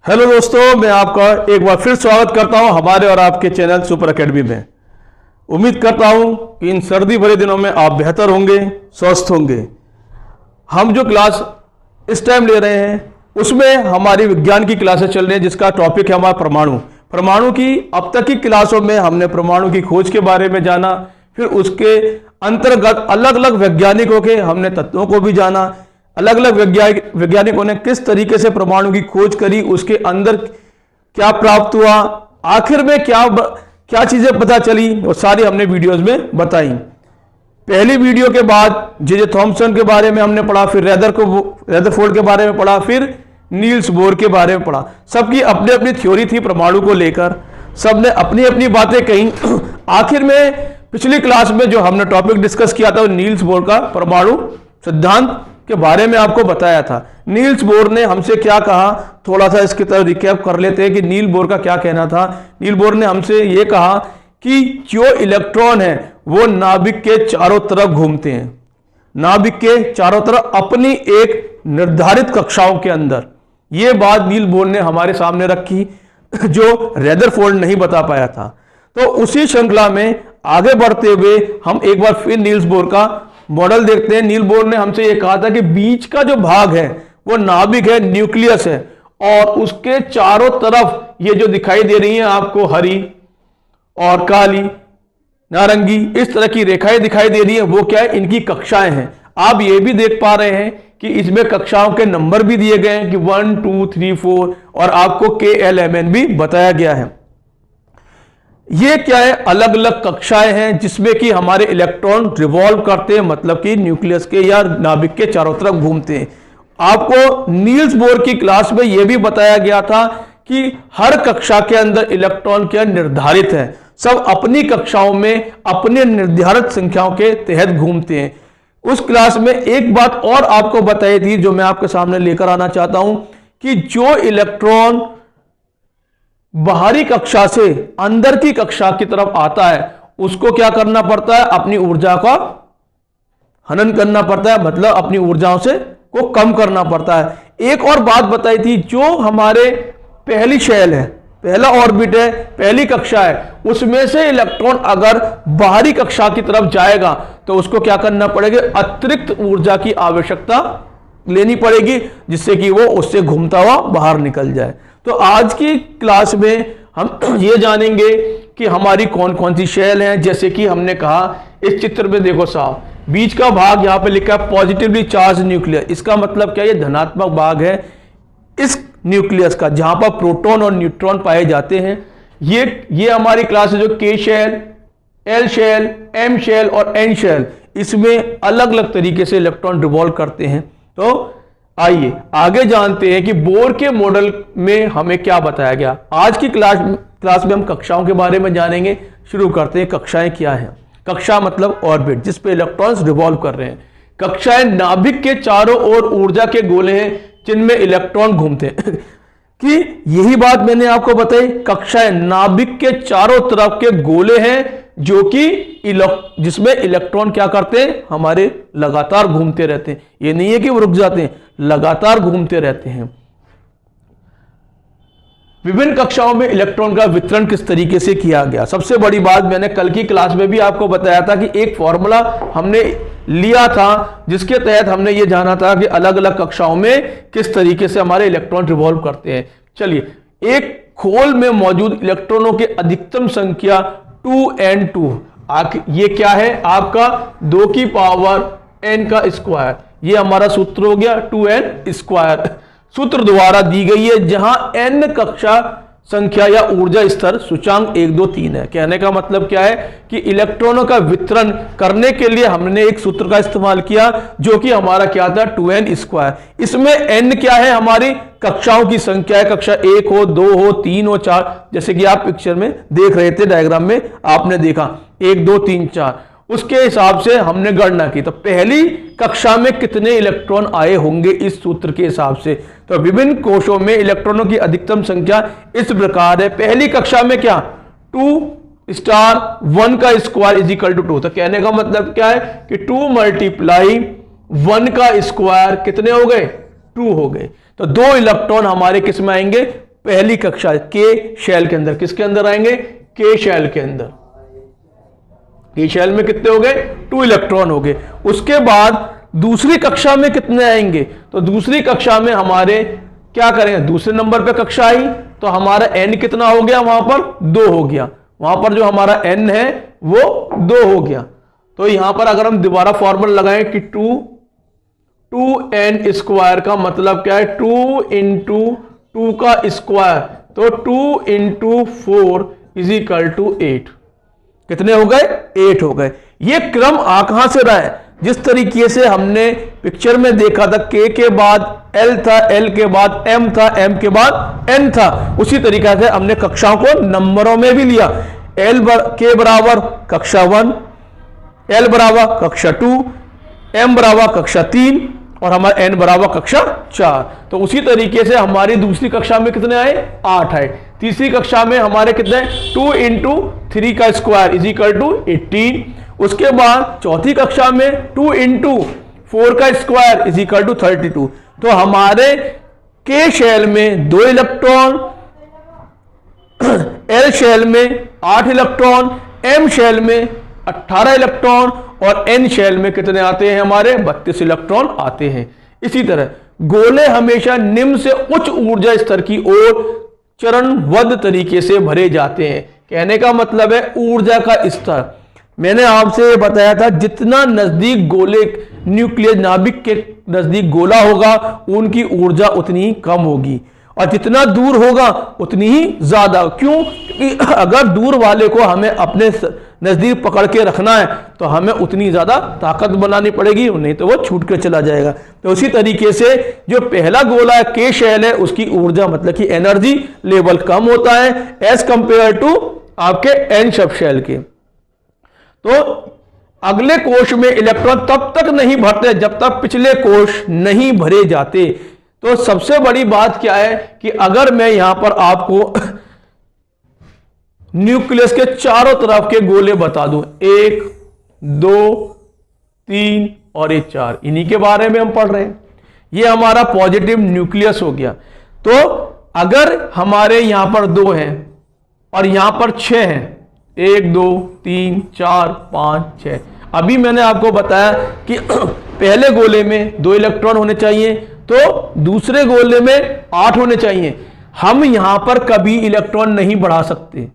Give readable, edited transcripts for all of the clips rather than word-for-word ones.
Hello दोस्तों, मैं आपका एक बार फिर स्वागत करता हूं हमारे और आपके चैनल सुपर एकेडमी में। उम्मीद करता हूं कि इन सर्दी भरे दिनों में आप बेहतर होंगे, स्वस्थ होंगे। हम जो क्लास इस टाइम ले रहे हैं उसमें हमारी विज्ञान की क्लासें चल रही हैं, जिसका टॉपिक है हमारा परमाणु की। अब तक की क्लासों में हमने परमाणु की खोज के बारे में जाना, फिर उसके अंतर्गत अलग अलग वैज्ञानिकों के हमने तत्वों को भी जाना। अलग अलग वैज्ञानिकों ने किस तरीके से परमाणु की खोज करी, उसके अंदर क्या प्राप्त हुआ, आखिर में क्या चीजें पता चली, वो सारी हमने वीडियोस में बताई। पहली वीडियो के बाद जे थॉमसन के बारे में हमने पढ़ा, फिर रदरफोर्ड के बारे में पढ़ा, फिर नील्स बोर के बारे में पढ़ा। सबकी अपनी अपनी थ्योरी थी परमाणु को लेकर, सबने अपनी अपनी बातें कही। आखिर में पिछली क्लास में जो हमने टॉपिक डिस्कस किया था वो नील्स बोर का परमाणु सिद्धांत के बारे में आपको बताया था। नील्स बोर ने हमसे क्या कहा, थोड़ा सा इसकी तरफ रिकैप कर लेते हैं कि नील बोर का क्या कहना था। नील बोर ने हमसे यह कहा कि जो इलेक्ट्रॉन है वो नाभिक के चारों तरफ घूमते हैं, नाभिक के चारों तरफ अपनी एक निर्धारित कक्षाओं के अंदर। यह बात नील बोर ने हमारे सामने रखी जो रदरफोर्ड नहीं बता पाया था। तो उसी श्रृंखला में आगे बढ़ते हुए हम एक बार फिर नील्स बोर का मॉडल देखते हैं। नील बोर ने हमसे यह कहा था कि बीच का जो भाग है वो नाभिक है, न्यूक्लियस है, और उसके चारों तरफ ये जो दिखाई दे रही हैं आपको हरी और काली, नारंगी, इस तरह की रेखाएं दिखाई दे रही है, वो क्या है, इनकी कक्षाएं हैं। आप ये भी देख पा रहे हैं कि इसमें कक्षाओं के नंबर भी दिए गए हैं कि 1 2 3 4, और आपको KLMN भी बताया गया है। ये क्या है, अलग अलग कक्षाएं हैं जिसमें कि हमारे इलेक्ट्रॉन रिवॉल्व करते हैं, मतलब कि न्यूक्लियस के या नाभिक के चारों तरफ घूमते हैं। आपको नील्स बोर की क्लास में यह भी बताया गया था कि हर कक्षा के अंदर इलेक्ट्रॉन क्या निर्धारित है, सब अपनी कक्षाओं में अपने निर्धारित संख्याओं के तहत घूमते हैं। उस क्लास में एक बात और आपको बताई थी जो मैं आपके सामने लेकर आना चाहता हूं कि जो इलेक्ट्रॉन बाहरी कक्षा से अंदर की कक्षा की तरफ आता है उसको क्या करना पड़ता है, अपनी ऊर्जा का हनन करना पड़ता है, मतलब अपनी ऊर्जाओं से को कम करना पड़ता है। एक और बात बताई थी, जो हमारे पहली शेल है, पहला ऑर्बिट है, पहली कक्षा है, उसमें से इलेक्ट्रॉन अगर बाहरी कक्षा की तरफ जाएगा तो उसको क्या करना पड़ेगा, अतिरिक्त ऊर्जा की आवश्यकता लेनी पड़ेगी जिससे कि वो उससे घूमता हुआ बाहर निकल जाए। तो आज की क्लास में हम ये जानेंगे कि हमारी कौन कौन सी शेल हैं। जैसे कि हमने कहा, इस चित्र में देखो साहब, बीच का भाग यहां पे लिखा है पॉजिटिवली चार्ज न्यूक्लियस। इसका मतलब क्या है, ये धनात्मक भाग है इस न्यूक्लियस का जहां पर प्रोटॉन और न्यूट्रॉन पाए जाते हैं। ये हमारी क्लास है जो K shell, L shell, M shell और N शेल, इसमें अलग अलग तरीके से इलेक्ट्रॉन रिवॉल्व करते हैं। तो आइए आगे जानते हैं कि बोर के मॉडल में हमें क्या बताया गया। आज की क्लास में हम कक्षाओं के बारे में जानेंगे। शुरू करते हैं, कक्षाएं क्या हैं। कक्षा मतलब ऑर्बिट, जिस पे इलेक्ट्रॉन्स रिवॉल्व कर रहे हैं। कक्षाएं नाभिक के चारों ओर ऊर्जा के गोले हैं जिनमें इलेक्ट्रॉन घूमते हैं कि यही बात मैंने आपको बताई, कक्षाएं नाभिक के चारों तरफ के गोले हैं जो कि जिसमें इलेक्ट्रॉन क्या करते हैं, हमारे लगातार घूमते रहते हैं। ये नहीं है कि वो रुक जाते हैं, लगातार घूमते रहते हैं। विभिन्न कक्षाओं में इलेक्ट्रॉन का वितरण किस तरीके से किया गया। सबसे बड़ी बात, मैंने कल की क्लास में भी आपको बताया था कि एक फॉर्मूला हमने लिया था जिसके तहत हमने ये जाना था कि अलग अलग कक्षाओं में किस तरीके से हमारे इलेक्ट्रॉन रिवॉल्व करते हैं। चलिए, एक खोल में मौजूद इलेक्ट्रॉनों की अधिकतम संख्या 2n2, ये क्या है आपका 2 की पावर n का स्क्वायर। ये हमारा सूत्र हो गया 2n स्क्वायर, सूत्र द्वारा दी गई है, जहां n कक्षा संख्या या ऊर्जा स्तर सूचांक 1 2 3 है। कहने का मतलब क्या है कि इलेक्ट्रॉनों का वितरण करने के लिए हमने एक सूत्र का इस्तेमाल किया जो कि हमारा क्या था, 2n स्क्वायर। इसमें n क्या है, हमारी कक्षाओं की संख्या है, कक्षा 1 हो, 2 हो, 3 हो, 4, जैसे कि आप पिक्चर में देख रहे थे, डायग्राम में आपने देखा 1 2 3 4, उसके हिसाब से हमने गणना की। तो पहली कक्षा में कितने इलेक्ट्रॉन आए होंगे इस सूत्र के हिसाब से। तो विभिन्न कोशों में इलेक्ट्रॉनों की अधिकतम संख्या इस प्रकार है। पहली कक्षा में क्या, 2 स्टार 1 का स्क्वायर इज इक्वल टू 2। तो कहने का मतलब क्या है कि 2 मल्टीप्लाई 1 का स्क्वायर कितने हो गए, 2 हो गए। तो 2 इलेक्ट्रॉन हमारे किस में आएंगे, पहली कक्षा के शेल के अंदर। किसके अंदर आएंगे? के शेल के अंदर। के शेल में कितने हो गए? 2 इलेक्ट्रॉन हो गए। उसके बाद दूसरी कक्षा में कितने आएंगे? तो दूसरी कक्षा में हमारे क्या करेंगे? दूसरे नंबर पे कक्षा आई तो हमारा n कितना हो गया? वहां पर 2 हो गया। वहां पर जो हमारा n है वो 2 हो गया। तो यहां पर अगर हम दोबारा फॉर्मूला लगाएं कि 2n स्क्वायर का मतलब क्या है? 2 इंटू 2 का स्क्वायर, तो 2 इंटू 4 इज इक्वल टू 8। कितने हो गए? 8 हो गए। ये क्रम आ कहां से रहा है? जिस तरीके से हमने पिक्चर में देखा था, के बाद L था, L के बाद M था, M के बाद N था, उसी तरीके से हमने कक्षाओं को नंबरों में भी लिया। के बराबर कक्षा 1, L बराबर कक्षा 2, M बराबर कक्षा 3 और हमारा N बराबर कक्षा 4। तो उसी तरीके से हमारी दूसरी कक्षा में कितने आए? 8 आए। तीसरी कक्षा में हमारे कितने? 2 इंटू 3 का स्क्वायर इज इक्वल टू 18। उसके बाद चौथी कक्षा में 2 इंटू 4 का स्क्वायर इज इक्वल टू 32। तो हमारे के शेल में 2 इलेक्ट्रॉन, L शेल में 8 इलेक्ट्रॉन, M शेल में 18 इलेक्ट्रॉन और N शेल में कितने आते हैं? हमारे 32 इलेक्ट्रॉन आते हैं। इसी तरह गोले हमेशा निम्न से उच्च ऊर्जा स्तर की ओर चरणबद्ध तरीके से भरे जाते हैं। कहने का मतलब है ऊर्जा का स्तर। मैंने आपसे बताया था जितना नजदीक गोले न्यूक्लियस नाभिक के नजदीक गोला होगा उनकी ऊर्जा उतनी ही कम होगी और जितना दूर होगा उतनी ही ज्यादा। क्यों? क्योंकि अगर दूर वाले को हमें अपने नजदीक पकड़ के रखना है तो हमें उतनी ज्यादा ताकत बनानी पड़ेगी, नहीं तो वो छूट के चला जाएगा। तो उसी तरीके से जो पहला गोला है के शेल है उसकी ऊर्जा मतलब कि एनर्जी लेवल कम होता है एज कंपेयर टू आपके एन सब शेल के। तो अगले कोश में इलेक्ट्रॉन तब तक नहीं भरते जब तक पिछले कोश नहीं भरे जाते। तो सबसे बड़ी बात क्या है कि अगर मैं यहां पर आपको न्यूक्लियस के चारों तरफ के गोले बता दूं, 1, 2, 3 और ये 4, इन्हीं के बारे में हम पढ़ रहे हैं। ये हमारा पॉजिटिव न्यूक्लियस हो गया। तो अगर हमारे यहां पर 2 हैं और यहां पर 6 हैं, 1, 2, 3, 4, 5, 6। अभी मैंने आपको बताया कि पहले गोले में 2 इलेक्ट्रॉन होने चाहिए तो दूसरे गोले में 8 होने चाहिए। हम यहां पर कभी इलेक्ट्रॉन नहीं बढ़ा सकते,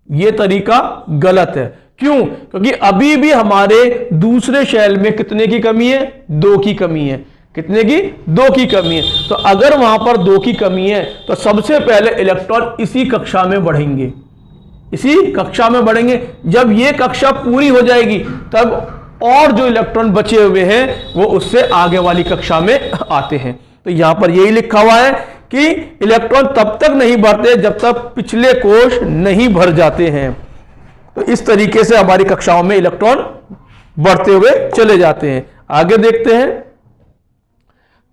यह तरीका गलत है। क्यों? क्योंकि अभी भी हमारे दूसरे शेल में कितने की कमी है? 2 की कमी है। कितने की? 2 की कमी है। तो अगर वहां पर 2 की कमी है तो सबसे पहले इलेक्ट्रॉन इसी कक्षा में बढ़ेंगे, इसी कक्षा में बढ़ेंगे। जब यह कक्षा पूरी हो जाएगी तब और जो इलेक्ट्रॉन बचे हुए हैं वो उससे आगे वाली कक्षा में आते हैं। तो यहां पर यही लिखा हुआ है कि इलेक्ट्रॉन तब तक नहीं बढ़ते जब तक पिछले कोश नहीं भर जाते हैं। तो इस तरीके से हमारी कक्षाओं में इलेक्ट्रॉन बढ़ते हुए चले जाते हैं। आगे देखते हैं,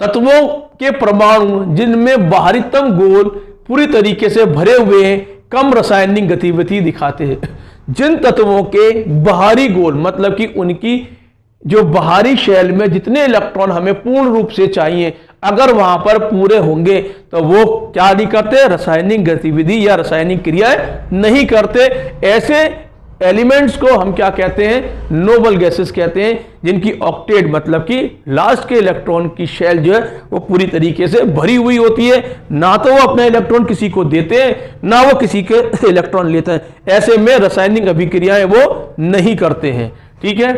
तत्वों के परमाणु जिनमें बाहरीतम गोल पूरी तरीके से भरे हुए हैं कम रासायनिक गतिविधि दिखाते हैं। जिन तत्वों के बाहरी गोल मतलब कि उनकी जो बाहरी शेल में जितने इलेक्ट्रॉन हमें पूर्ण रूप से चाहिए अगर वहां पर पूरे होंगे तो वो क्या नहीं करते? रासायनिक गतिविधि या रासायनिक क्रियाएं नहीं करते। ऐसे एलिमेंट्स को हम क्या कहते हैं? नोबल गैसेस कहते हैं, जिनकी ऑक्टेट मतलब कि लास्ट के इलेक्ट्रॉन की शेल जो है वो पूरी तरीके से भरी हुई होती है। ना तो वो अपना इलेक्ट्रॉन किसी को देते हैं ना वो किसी के इलेक्ट्रॉन लेते हैं। ऐसे में रासायनिक अभिक्रियाएं वो नहीं करते हैं। ठीक है,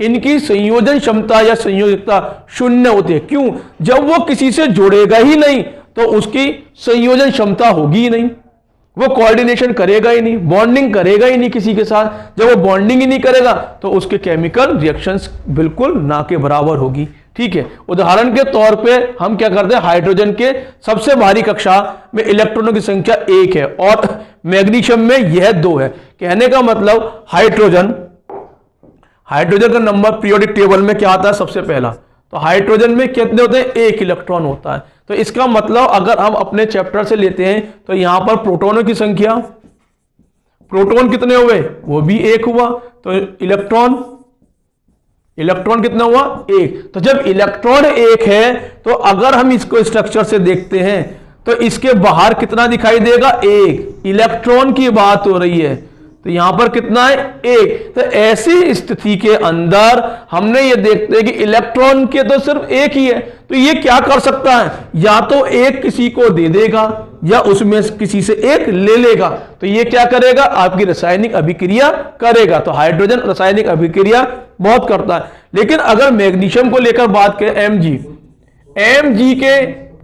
इनकी संयोजन क्षमता या संयोजकता शून्य होती है। क्यों? जब वो किसी से जुड़ेगा ही नहीं तो उसकी संयोजन क्षमता होगी ही नहीं, वो कोऑर्डिनेशन करेगा ही नहीं, बॉन्डिंग करेगा ही नहीं किसी के साथ। जब वो बॉन्डिंग ही नहीं करेगा तो उसके केमिकल रिएक्शंस बिल्कुल ना के बराबर होगी। ठीक है, उदाहरण के तौर पे हम क्या करते हैं, हाइड्रोजन के सबसे भारी कक्षा में इलेक्ट्रॉनों की संख्या 1 है और मैग्नीशियम में यह 2 है। कहने का मतलब हाइड्रोजन का नंबर पीरियोडिक टेबल में क्या आता है? सबसे पहला। तो हाइड्रोजन में कितने होते हैं? 1 इलेक्ट्रॉन होता है। तो इसका मतलब अगर हम अपने चैप्टर से लेते हैं तो यहां पर प्रोटॉनों की संख्या, प्रोटॉन कितने हुए? वो भी 1 हुआ। तो इलेक्ट्रॉन कितना हुआ? 1। तो जब इलेक्ट्रॉन 1 है तो अगर हम इसको स्ट्रक्चर से देखते हैं तो इसके बाहर कितना दिखाई देगा? एक। इलेक्ट्रॉन की बात हो रही है तो यहां पर कितना है? एक। तो ऐसी स्थिति के अंदर हमने ये देखते हैं कि इलेक्ट्रॉन के तो सिर्फ एक ही है, तो ये क्या कर सकता है? या तो एक किसी को दे देगा या उसमें किसी से एक ले लेगा। तो ये क्या करेगा? आपकी रासायनिक अभिक्रिया करेगा। तो हाइड्रोजन रासायनिक अभिक्रिया बहुत करता है। लेकिन अगर मैग्नीशियम को लेकर बात करें, एमजी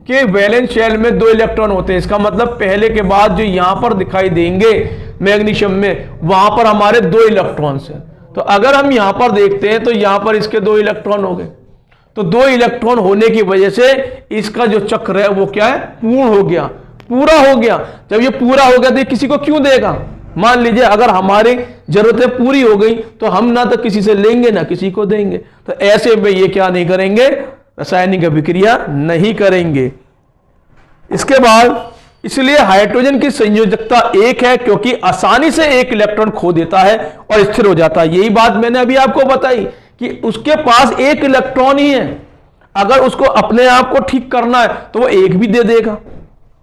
के वैलेंस शेल में 2 इलेक्ट्रॉन होते हैं। इसका मतलब पहले के बाद जो यहां पर दिखाई देंगे मैग्नीशियम में, वहां पर हमारे 2 इलेक्ट्रॉन्स हैं। तो अगर हम यहां पर देखते हैं तो यहां पर इसके 2 इलेक्ट्रॉन हो गए। तो 2 इलेक्ट्रॉन होने की वजह से इसका जो चक्र है वो क्या है? पूर्ण हो गया, पूरा हो गया। जब ये पूरा हो गया तो ये किसी को क्यों देगा? मान लीजिए अगर हमारी जरूरतें पूरी हो गई तो हम ना तो किसी से लेंगे ना किसी को देंगे। तो ऐसे में ये क्या नहीं करेंगे? रासायनिक अभिक्रिया नहीं करेंगे। इसके बाद इसलिए हाइड्रोजन की संयोजकता 1 है क्योंकि आसानी से 1 इलेक्ट्रॉन खो देता है और स्थिर हो जाता है। यही बात मैंने अभी आपको बताई कि उसके पास 1 इलेक्ट्रॉन ही है। अगर उसको अपने आप को ठीक करना है तो वो 1 भी दे देगा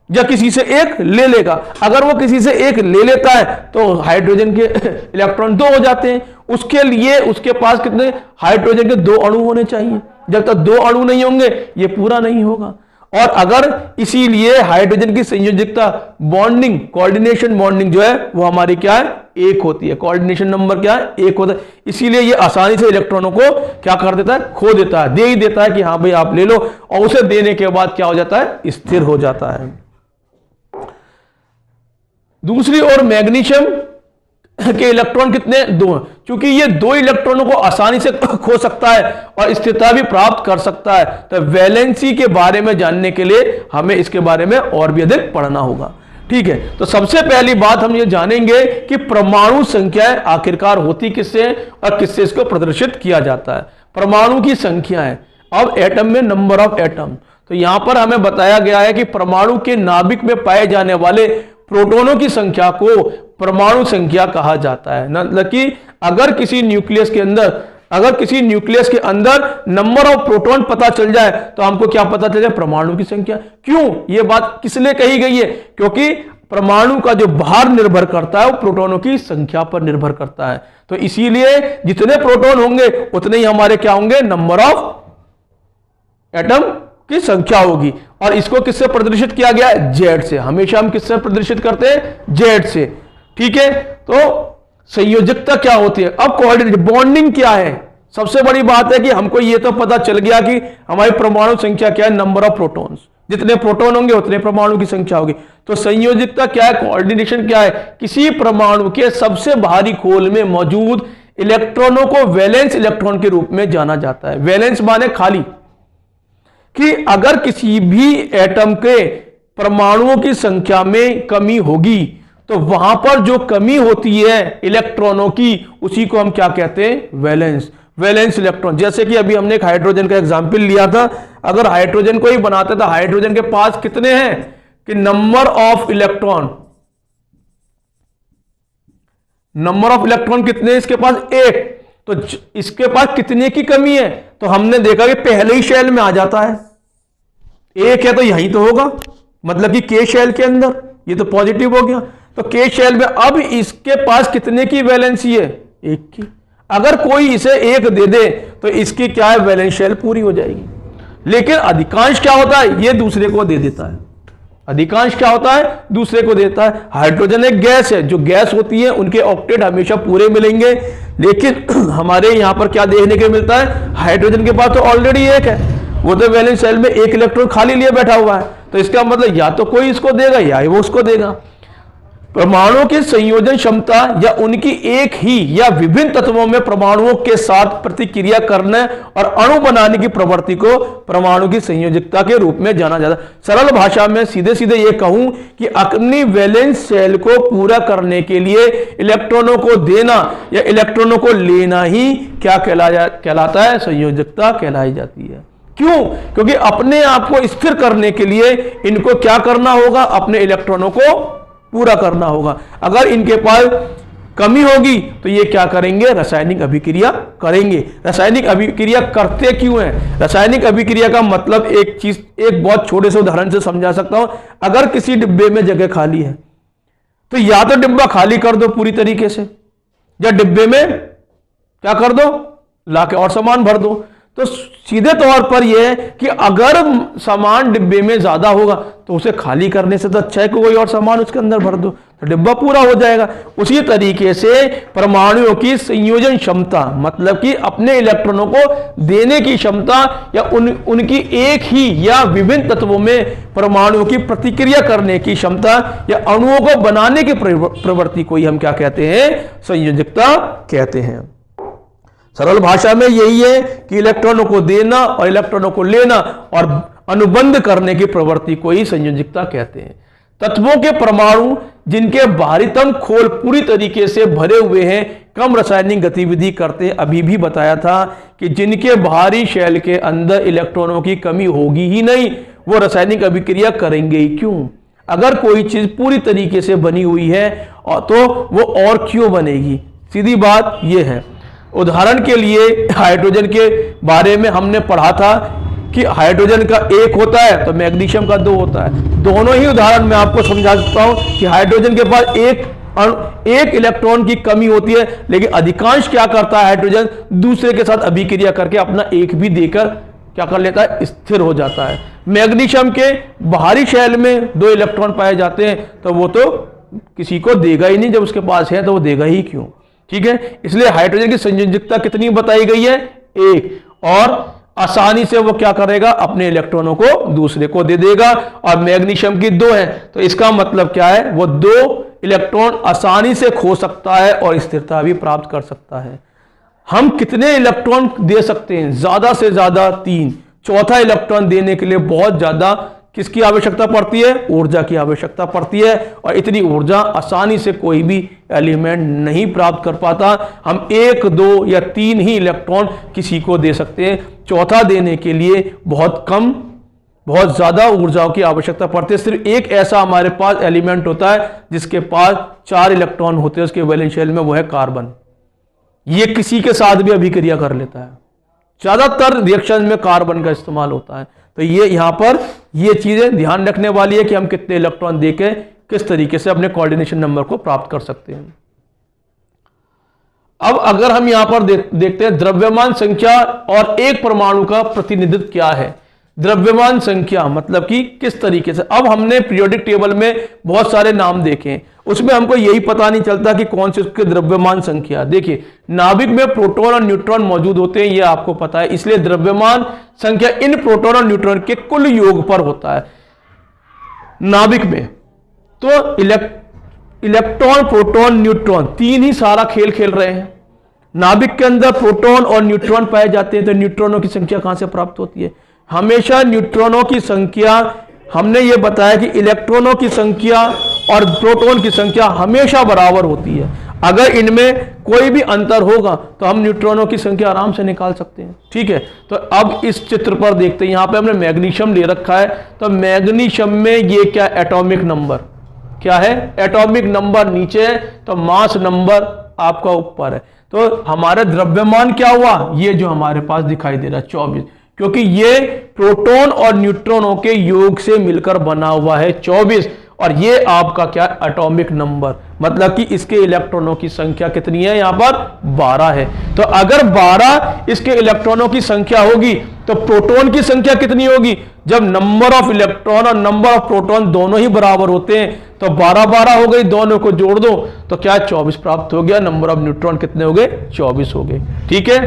या किसी से 1 ले लेगा। अगर वो किसी से 1 ले लेता है तो हाइड्रोजन के इलेक्ट्रॉन 2 हो जाते हैं। उसके लिए उसके पास कितने? हाइड्रोजन के 2 अणु होने चाहिए। जब तक 2 अणु नहीं होंगे ये पूरा नहीं होगा। और अगर इसीलिए हाइड्रोजन की संयोजकता बॉन्डिंग, कोऑर्डिनेशन बॉन्डिंग जो है वो हमारी क्या है? 1 होती है। कोऑर्डिनेशन नंबर क्या है? 1 होता है। इसीलिए ये आसानी से इलेक्ट्रॉनों को क्या कर देता है? खो देता है, दे ही देता है कि हाँ भाई आप ले लो, और उसे देने के बाद क्या हो जाता है? स्थिर हो जाता है। दूसरी ओर मैग्नीशियम के इलेक्ट्रॉन कितने? 2। क्योंकि ये 2 इलेक्ट्रॉनों को आसानी से खो सकता है और स्थिरता भी प्राप्त कर सकता है। तो वैलेंसी के बारे में जानने के लिए हमें इसके बारे में और भी अधिक पढ़ना होगा। ठीक है, तो सबसे पहली बात हम ये जानेंगे कि परमाणु संख्याएं आखिरकार होती किससे और किससे इसको प्रदर्शित किया जाता है। परमाणु की संख्याएं, अब एटम में नंबर ऑफ एटम। तो यहां पर हमें बताया गया है कि परमाणु के नाभिक में पाए जाने वाले प्रोटॉनों की संख्या को परमाणु संख्या कहा जाता है। मतलब कि अगर किसी न्यूक्लियस के अंदर नंबर ऑफ प्रोटॉन पता चल जाए तो हमको क्या पता चल जाए? परमाणु की संख्या। क्यों ये बात किस लिए कही गई है? क्योंकि परमाणु का जो भार निर्भर करता है वो प्रोटॉनों की संख्या पर निर्भर करता है। तो इसीलिए जितने प्रोटॉन होंगे उतने ही हमारे क्या होंगे? नंबर ऑफ एटम की संख्या होगी। और इसको किससे प्रदर्शित किया गया है? जेड से। हमेशा हम किससे प्रदर्शित करते हैं? जेड से। ठीक है, तो संयोजकता क्या होती है? अब कोऑर्डिनेट बॉन्डिंग क्या है? सबसे बड़ी बात है कि हमको यह तो पता चल गया कि हमारी परमाणु संख्या क्या है? Number of protons. जितने प्रोटॉन होंगे उतने परमाणु की संख्या होगी। तो संयोजकता क्या है? कोऑर्डिनेशन क्या है? किसी परमाणु के सबसे बाहरी खोल में मौजूद इलेक्ट्रॉनों को वैलेंस इलेक्ट्रॉन के रूप में जाना जाता है। वैलेंस माने खाली, कि अगर किसी भी एटम के परमाणुओं की संख्या में कमी होगी तो वहां पर जो कमी होती है इलेक्ट्रॉनों की, उसी को हम क्या कहते हैं? Valence electron. जैसे कि अभी हमने एक हाइड्रोजन का एग्जाम्पल लिया था। अगर हाइड्रोजन को ही बनाते था, हाइड्रोजन के पास कितने हैं? कि नंबर ऑफ इलेक्ट्रॉन कितने? इसके पास 1। तो इसके पास कितने की कमी है? तो हमने देखा कि पहले ही शेल में आ जाता है। 1 है तो यही तो होगा, मतलब कि के शेल के अंदर, ये तो पॉजिटिव हो गया। तो के शेल में अब इसके पास कितने की वैलेंसी है? 1 की। अगर कोई इसे 1 दे दे तो इसकी क्या है? वैलेंस शेल पूरी हो जाएगी। लेकिन अधिकांश क्या होता है? ये दूसरे को दे देता है। अधिकांश क्या होता है? दूसरे को देता है। हाइड्रोजन एक गैस है, जो गैस होती है उनके ऑक्टेट हमेशा पूरे मिलेंगे। लेकिन हमारे यहां पर क्या देखने को मिलता है? हाइड्रोजन के पास तो ऑलरेडी 1 है, वो तो वैलेंस शेल में 1 इलेक्ट्रॉन खाली लिए बैठा हुआ है। तो इसका मतलब या तो कोई इसको देगा या वो उसको देगा। परमाणुओं की संयोजन क्षमता या उनकी एक ही या विभिन्न तत्वों में परमाणुओं के साथ प्रतिक्रिया करने और अणु बनाने की प्रवृत्ति को परमाणु की संयोजकता के रूप में जाना जाता है। सरल भाषा में सीधे सीधे यह कहूं कि अपनी वैलेंस शेल को पूरा करने के लिए इलेक्ट्रॉनों को देना या इलेक्ट्रॉनों को लेना ही क्या कहलाता है? संयोजकता कहलाई जाती है। क्यों? क्योंकि अपने आप को स्थिर करने के लिए इनको क्या करना होगा? अपने इलेक्ट्रॉनों को पूरा करना होगा। अगर इनके पास कमी होगी तो ये क्या करेंगे, रासायनिक अभिक्रिया करेंगे। रासायनिक अभिक्रिया करते क्यों हैं? रासायनिक अभिक्रिया का मतलब एक बहुत छोटे से उदाहरण से समझा सकता हूं। अगर किसी डिब्बे में जगह खाली है तो या तो डिब्बा खाली कर दो पूरी तरीके से, या डिब्बे में क्या कर दो, लाके और सामान भर दो। तो सीधे तौर पर यह है कि अगर सामान डिब्बे में ज्यादा होगा तो उसे खाली करने से तो अच्छा है कि कोई और सामान उसके अंदर भर दो, तो डिब्बा पूरा हो जाएगा। उसी तरीके से परमाणुओं की संयोजन क्षमता, मतलब कि अपने इलेक्ट्रॉनों को देने की क्षमता, या उनकी एक ही या विभिन्न तत्वों में परमाणुओं की प्रतिक्रिया करने की क्षमता, या अणुओं को बनाने की प्रवृत्ति को ही हम क्या कहते हैं, संयोजकता कहते हैं। सरल भाषा में यही है कि इलेक्ट्रॉनों को देना और इलेक्ट्रॉनों को लेना और अनुबंध करने की प्रवृत्ति को ही संयोजकता कहते हैं। तत्वों के परमाणु जिनके बाहरीतम खोल पूरी तरीके से भरे हुए हैं कम रासायनिक गतिविधि करते हैं। अभी भी बताया था कि जिनके बाहरी शेल के अंदर इलेक्ट्रॉनों की कमी होगी ही नहीं, वो रासायनिक अभिक्रिया करेंगे ही क्यों? अगर कोई चीज पूरी तरीके से बनी हुई है तो वो और क्यों बनेगी? सीधी बात यह है। उदाहरण के लिए हाइड्रोजन के बारे में हमने पढ़ा था कि हाइड्रोजन का एक होता है तो मैग्नीशियम का दो होता है। दोनों ही उदाहरण मैं आपको समझा सकता हूं कि हाइड्रोजन के पास एक इलेक्ट्रॉन की कमी होती है, लेकिन अधिकांश क्या करता है, हाइड्रोजन दूसरे के साथ अभिक्रिया करके अपना एक भी देकर क्या कर लेता है, स्थिर हो जाता है। मैग्नीशियम के बाहरी शेल में दो इलेक्ट्रॉन पाए जाते हैं तो वो तो किसी को देगा ही नहीं, जब उसके पास है तो वो देगा ही क्यों? ठीक है, इसलिए हाइड्रोजन की संयोजकता कितनी बताई गई है, एक, और आसानी से वो क्या करेगा, अपने इलेक्ट्रॉनों को दूसरे को दे देगा। और मैग्नीशियम की दो है तो इसका मतलब क्या है, वो दो इलेक्ट्रॉन आसानी से खो सकता है और स्थिरता भी प्राप्त कर सकता है। हम कितने इलेक्ट्रॉन दे सकते हैं, ज्यादा से ज्यादा 3। चौथा इलेक्ट्रॉन देने के लिए बहुत ज्यादा किसकी आवश्यकता पड़ती है, ऊर्जा की आवश्यकता पड़ती है, और इतनी ऊर्जा आसानी से कोई भी एलिमेंट नहीं प्राप्त कर पाता। हम 1, 2 या 3 ही इलेक्ट्रॉन किसी को दे सकते हैं। चौथा देने के लिए बहुत कम, बहुत ज्यादा ऊर्जाओं की आवश्यकता पड़ती है। सिर्फ एक ऐसा हमारे पास एलिमेंट होता है जिसके पास 4 इलेक्ट्रॉन होते हैं उसके वैलेंस शेल में, वो है कार्बन। ये किसी के साथ भी अभिक्रिया कर लेता है। ज्यादातर रिएक्शन में कार्बन का इस्तेमाल होता है। तो ये यहां पर ये चीजें ध्यान रखने वाली है कि हम कितने इलेक्ट्रॉन देके किस तरीके से अपने कोऑर्डिनेशन नंबर को प्राप्त कर सकते हैं। अब अगर हम यहां पर देखते हैं द्रव्यमान संख्या और एक परमाणु का प्रतिनिधित्व क्या है। द्रव्यमान संख्या मतलब कि किस तरीके से, अब हमने पीरियोडिक टेबल में बहुत सारे नाम देखे, उसमें हमको यही पता नहीं चलता कि कौन से उसके द्रव्यमान संख्या। देखिए, नाभिक में प्रोटॉन और न्यूट्रॉन मौजूद होते हैं, ये आपको पता है, इसलिए द्रव्यमान संख्या इन प्रोटॉन और न्यूट्रॉन के कुल योग पर होता है। नाभिक में तो इलेक्ट्रॉन, प्रोटॉन, न्यूट्रॉन तीन ही सारा खेल खेल रहे हैं। नाभिक के अंदर प्रोटॉन और न्यूट्रॉन पाए जाते हैं, तो न्यूट्रॉनों की संख्या कहां से प्राप्त होती है? हमेशा न्यूट्रॉनों की संख्या, हमने ये बताया कि इलेक्ट्रॉनों की संख्या और प्रोटॉन की संख्या हमेशा बराबर होती है। अगर इनमें कोई भी अंतर होगा तो हम न्यूट्रॉनों की संख्या आराम से निकाल सकते हैं। ठीक है, तो अब इस चित्र पर देखते हैं, यहां पे हमने मैग्नीशियम ले रखा है, तो मैग्नीशियम में ये क्या, एटॉमिक नंबर क्या है, एटॉमिक नंबर नीचे है, तो मास नंबर आपका ऊपर है। तो हमारा द्रव्यमान क्या हुआ, ये जो हमारे पास दिखाई दे रहा है 24, क्योंकि ये प्रोटॉन और न्यूट्रॉनों के योग से मिलकर बना हुआ है 24, और ये आपका क्या, एटॉमिक नंबर, मतलब कि इसके इलेक्ट्रॉनों की संख्या कितनी है, यहां पर 12 है। तो अगर 12 इसके इलेक्ट्रॉनों की संख्या होगी तो प्रोटॉन की संख्या कितनी होगी? जब नंबर ऑफ इलेक्ट्रॉन और नंबर ऑफ प्रोटॉन दोनों ही बराबर होते हैं तो 12-12 हो गई, दोनों को जोड़ दो तो क्या 24 प्राप्त हो गया। नंबर ऑफ न्यूट्रॉन कितने हो गए, 24 हो गए। ठीक है,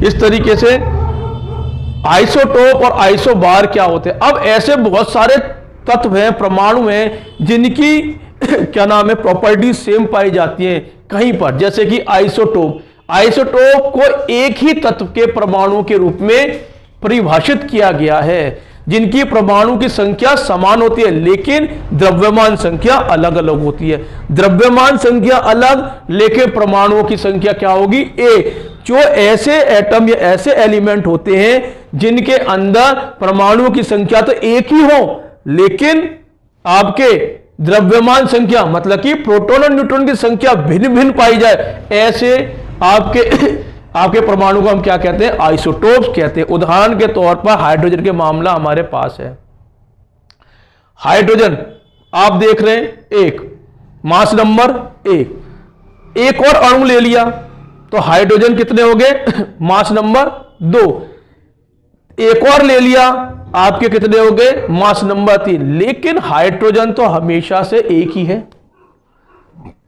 इस तरीके से आइसोटोप और आइसोबार क्या होते हैं। अब ऐसे बहुत सारे तत्व हैं, परमाणु हैं, जिनकी क्या नाम है, प्रॉपर्टीज सेम पाई जाती हैं कहीं पर, जैसे कि आइसोटोप। आइसोटोप को एक ही तत्व के परमाणु के रूप में परिभाषित किया गया है, जिनकी परमाणु की संख्या समान होती है लेकिन द्रव्यमान संख्या अलग अलग होती है। द्रव्यमान संख्या अलग लेकिन परमाणुओं की संख्या क्या होगी, एक। जो ऐसे एटम या ऐसे एलिमेंट होते हैं जिनके अंदर परमाणुओं की संख्या तो एक ही हो लेकिन आपके द्रव्यमान संख्या मतलब कि प्रोटॉन और न्यूट्रॉन की संख्या भिन्न भिन्न पाई जाए, ऐसे आपके परमाणु को हम क्या कहते हैं? आइसोटोप्स कहते हैं। उदाहरण के तौर पर हाइड्रोजन के मामला हमारे पास है। हाइड्रोजन आप देख रहे हैं, एक मास नंबर एक और अणु ले लिया तो हाइड्रोजन कितने हो गए? Mass number 2। एक और ले लिया, आपके कितने हो गए? Mass number 3। लेकिन हाइड्रोजन तो हमेशा से एक ही है,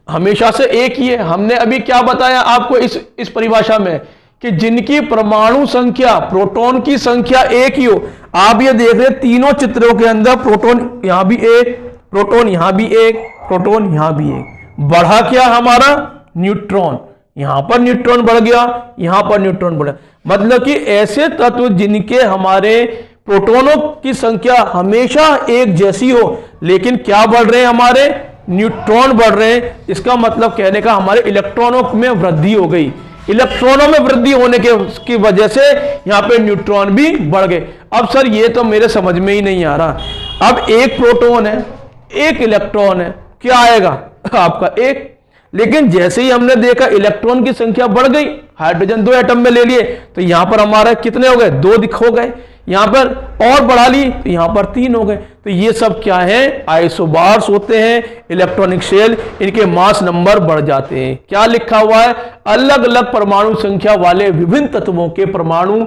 हमेशा से एक ही है। हमने अभी क्या बताया आपको इस परिभाषा में कि जिनकी परमाणु संख्या, प्रोटॉन की संख्या एक ही हो। आप ये देख रहे तीनों चित्रों के अंदर प्रोटॉन यहां भी एक, प्रोटॉन यहां भी एक, प्रोटॉन यहां भी एक। बढ़ा क्या हमारा? न्यूट्रॉन। यहां पर न्यूट्रॉन बढ़ गया, यहां पर न्यूट्रॉन बढ़ा। मतलब कि ऐसे तत्व जिनके हमारे प्रोटॉनों की संख्या हमेशा एक जैसी हो, लेकिन क्या बढ़ रहे हैं? हमारे न्यूट्रॉन बढ़ रहे हैं। इसका मतलब कहने का हमारे इलेक्ट्रॉनों में वृद्धि हो गई। इलेक्ट्रॉनों में वृद्धि होने की वजह से यहां पे न्यूट्रॉन भी बढ़ गए। अब सर ये तो मेरे समझ में ही नहीं आ रहा। अब एक प्रोटॉन है, एक इलेक्ट्रॉन है, क्या आएगा आपका? एक। लेकिन जैसे ही हमने देखा इलेक्ट्रॉन की संख्या बढ़ गई, हाइड्रोजन 2 एटम में ले लिए तो यहां पर हमारे कितने हो गए? 2 हो गए। यहां पर और बढ़ा ली तो यहां पर 3 हो गए। तो ये सब क्या है? आइसोबार्स होते हैं, इलेक्ट्रॉनिक शेल। इनके मास नंबर बढ़ जाते हैं। क्या लिखा हुआ है? अलग अलग परमाणु संख्या वाले विभिन्न तत्वों के परमाणु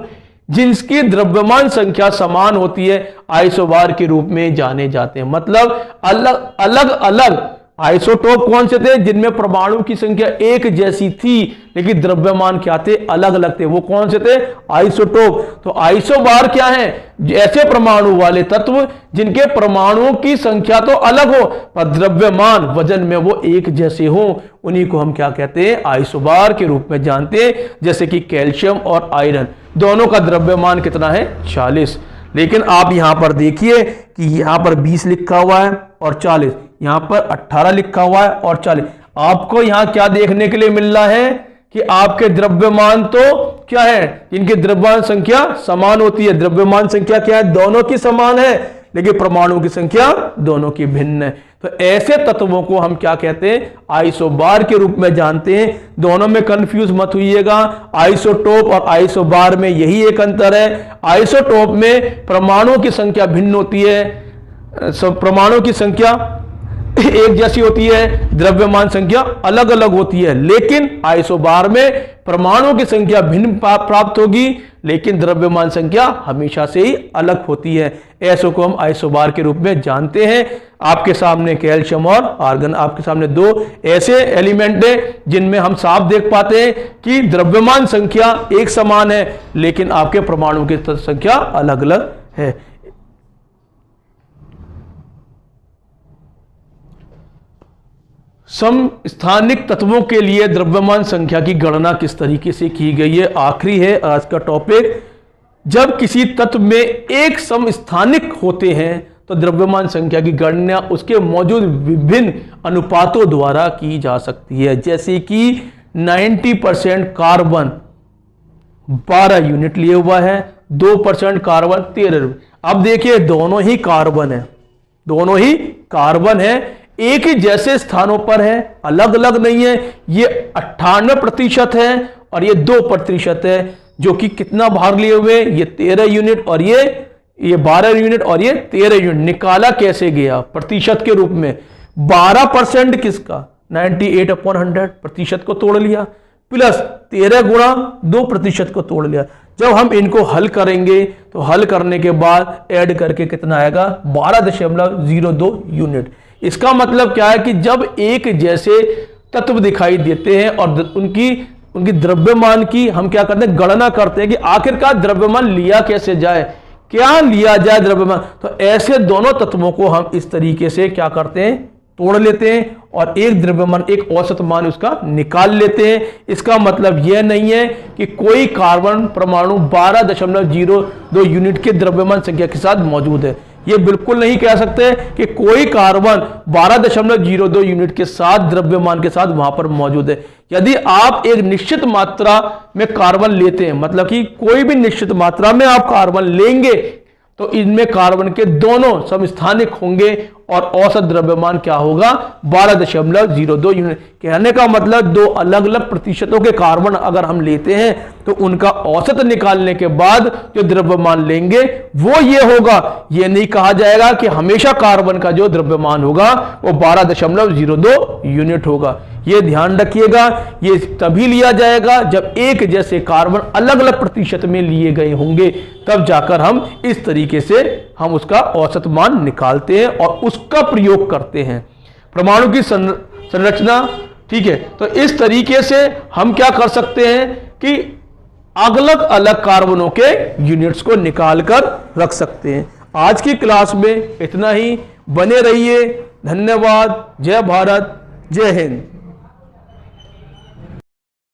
जिनकी द्रव्यमान संख्या समान होती है आइसोबार के रूप में जाने जाते हैं। मतलब अलग अलग आइसोटोप कौन से थे? जिनमें परमाणु की संख्या एक जैसी थी लेकिन द्रव्यमान क्या थे? अलग अलग थे। वो कौन से थे? आइसोटोप। तो आइसोबार क्या है? ऐसे परमाणु वाले तत्व जिनके परमाणुओं की संख्या तो अलग हो पर द्रव्यमान वजन में वो एक जैसे हो, उन्हीं को हम क्या कहते हैं? आइसोबार के रूप में जानते हैं। जैसे कि कैल्शियम और आयरन, दोनों का द्रव्यमान कितना है? 40। लेकिन आप यहां पर देखिए कि यहां पर 20 लिखा हुआ है और 40, यहां पर 18 लिखा हुआ है और 40। आपको यहां क्या देखने के लिए मिल रहा है कि आपके द्रव्यमान तो क्या है? इनकी द्रव्यमान संख्या समान होती है। द्रव्यमान संख्या क्या है? दोनों की समान है, लेकिन परमाणु की संख्या दोनों की भिन्न है। तो ऐसे तत्वों को हम क्या कहते हैं? आइसोबार के रूप में जानते हैं। दोनों में कंफ्यूज मत होइएगा। आइसोटोप और आइसोबार में यही एक अंतर है। आइसोटोप में परमाणुओं की संख्या भिन्न होती है, परमाणु की संख्या एक जैसी होती है, द्रव्यमान संख्या अलग अलग होती है। लेकिन आइसोबार में परमाणुओं की संख्या भिन्न प्राप्त होगी लेकिन द्रव्यमान संख्या हमेशा से ही अलग होती है। ऐसो को हम आइसोबार के रूप में जानते हैं। आपके सामने कैल्शियम और आर्गन, आपके सामने 2 ऐसे एलिमेंट है जिनमें हम साफ देख पाते हैं कि द्रव्यमान संख्या एक समान है लेकिन आपके परमाणु की संख्या अलग अलग है। समस्थानिक तत्वों के लिए द्रव्यमान संख्या की गणना किस तरीके से की गई है? आखिरी है आज का टॉपिक। जब किसी तत्व में एक समस्थानिक होते हैं तो द्रव्यमान संख्या की गणना उसके मौजूद विभिन्न अनुपातों द्वारा की जा सकती है। जैसे कि 90% कार्बन 12 यूनिट लिए हुआ है, 2% कार्बन 13। अब देखिए दोनों ही कार्बन है, दोनों ही कार्बन है, एक ही जैसे स्थानों पर है, अलग अलग नहीं है। ये 98% है और ये 2% है, जो कि कितना भाग लिए हुए? ये 13 यूनिट और ये 12 यूनिट और ये 13 यूनिट। निकाला कैसे गया प्रतिशत के रूप में? 12% किसका? 98/100 प्रतिशत को तोड़ लिया, प्लस 13 गुणा 2% को तोड़ लिया। जब हम इनको हल करेंगे तो हल करने के बाद ऐड करके कितना आएगा? 12.02 यूनिट। इसका मतलब क्या है कि जब एक जैसे तत्व दिखाई देते हैं और उनकी द्रव्यमान की हम क्या करते हैं? गणना करते हैं कि आखिरकार द्रव्यमान लिया कैसे जाए, क्या लिया जाए द्रव्यमान। तो ऐसे दोनों तत्वों को हम इस तरीके से क्या करते हैं? तोड़ लेते हैं और एक द्रव्यमान, एक औसत मान उसका निकाल लेते हैं। इसका मतलब यह नहीं है कि कोई कार्बन परमाणु 12.02 यूनिट के द्रव्यमान संख्या के साथ मौजूद है। यह बिल्कुल नहीं कह सकते कि कोई कार्बन 12.02 यूनिट के साथ द्रव्यमान के साथ वहां पर मौजूद है। यदि आप एक निश्चित मात्रा में कार्बन लेते हैं, मतलब कि कोई भी निश्चित मात्रा में आप कार्बन लेंगे तो इनमें कार्बन के दोनों समस्थानिक होंगे और औसत द्रव्यमान क्या होगा 12.02 यूनिट। कहने का मतलब दो अलग अलग प्रतिशतों के कार्बन अगर हम लेते हैं तो उनका औसत निकालने के बाद जो द्रव्यमान लेंगे वो ये होगा। ये नहीं कहा जाएगा कि हमेशा कार्बन का जो द्रव्यमान होगा वो 12.02 यूनिट होगा। ये ध्यान रखिएगा, ये तभी लिया जाएगा जब एक जैसे कार्बन अलग अलग प्रतिशत में लिए गए होंगे, तब जाकर हम इस तरीके से हम उसका औसत मान निकालते हैं और उसका प्रयोग करते हैं। परमाणु की संरचना, ठीक है, तो इस तरीके से हम क्या कर सकते हैं कि अलग अलग कार्बनों के यूनिट्स को निकाल कर रख सकते हैं। आज की क्लास में इतना ही। बने रहिए। धन्यवाद। जय भारत, जय हिंद।